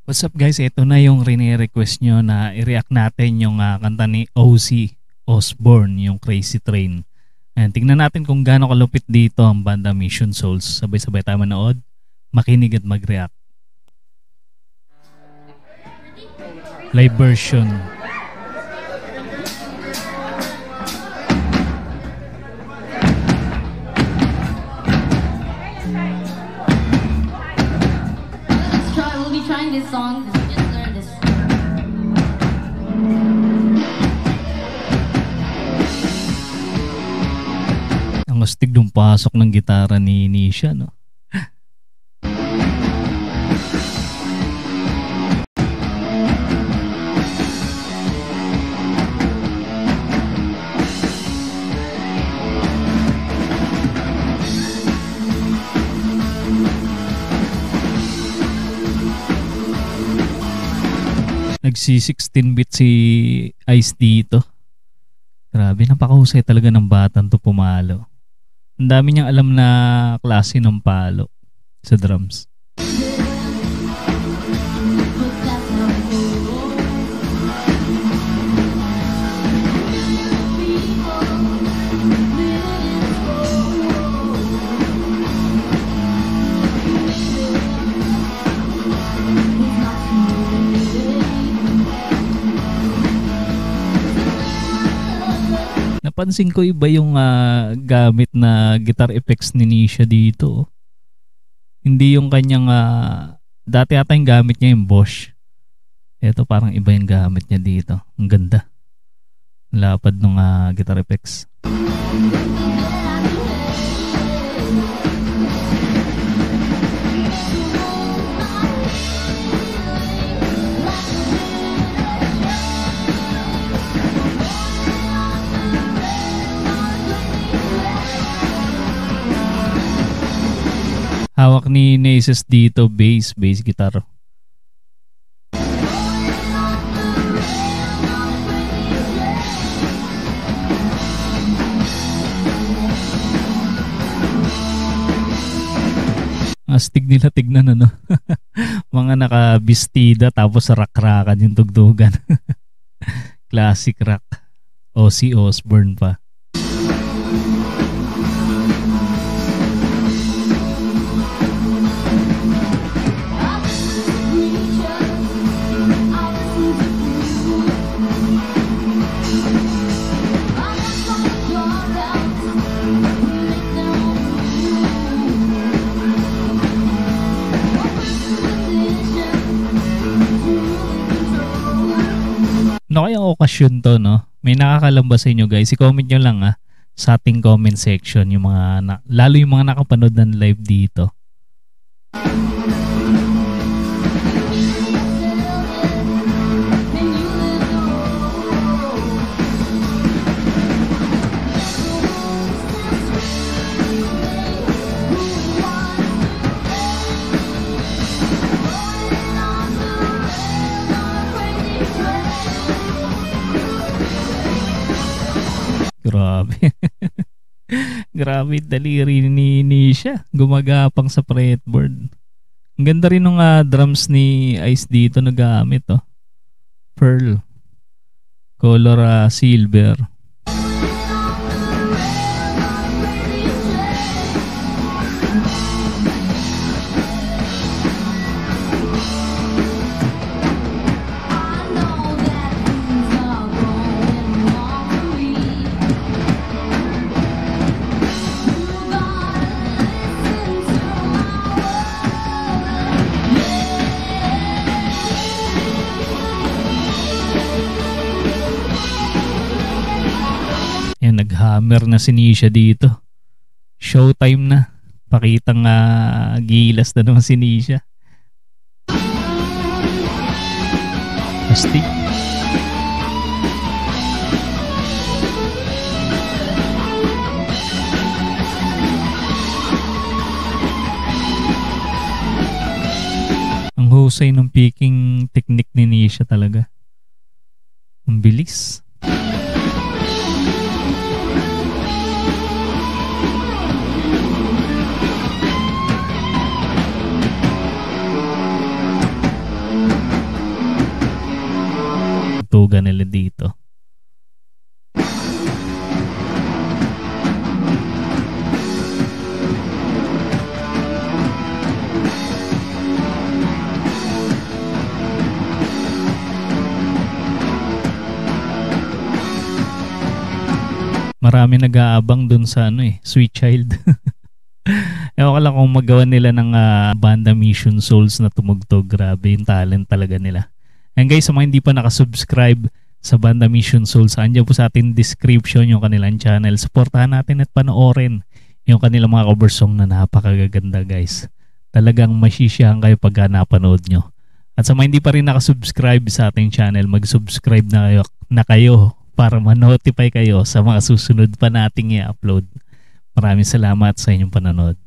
What's up guys? Ito na yung rene-request nyo na i-react natin yung kanta ni Ozzy Osbourne, yung Crazy Train. Ayan, tingnan natin kung gaano kalupit dito ang banda Mission Souls. Sabay-sabay tayo manood, makinig at mag-react. Live version. We'll be trying this song because we just learned this. Ang astig nung pasok ng gitara ni Nisha, no? Nagsi-16-bit si Ice dito. Grabe, napakahusay talaga ng batang to pumalo. Ang dami niyang alam na klase ng palo sa drums. Napansin ko iba yung gamit na guitar effects ni Nisha dito. Hindi yung kanyang dati ata yung gamit niya yung Bosch. Ito parang iba yung gamit niya dito. Ang ganda. Lapad ng guitar effects. Hawak ni Naces dito, bass guitar. Astig nila tignan, ano? Mga nakabistida tapos rock-rockan yung tugtugan. Classic rock. Ozzy Osbourne pa. Ano kayang okasyon to, no? May nakakalamba sa inyo guys. I-comment nyo lang sa ating comment section yung mga lalo yung mga nakapanood ng live dito. Grabe. Grabe daliri ni Nisha. Gumagapang sa fretboard. Ang ganda rin ng drums ni Ice dito na gamit. Oh. Pearl. Color silver. Yan, naghammer na si Nisha dito. Showtime na. Pakitang gilas na naman si Nisha. Astig. Ang husay ng picking technique ni Nisha talaga. Ang bilis. tinutugtugan nila dito. Marami nag-aabang dun sa Sweet Child. Ewan ko lang kung magawa nila ng banda Mission Souls na tumugtog. Grabe yung talent talaga nila. And guys, sa mga hindi pa nakasubscribe sa banda Mission Souls, andyan po sa ating description yung kanilang channel. Supportahan natin at panoorin yung kanilang mga cover song na napakagaganda guys. Talagang masisiyahan kayo pagka napanood nyo. At sa mga hindi pa rin nakasubscribe sa ating channel, mag-subscribe na kayo para ma-notify kayo sa mga susunod pa nating i-upload. Maraming salamat sa inyong panonood.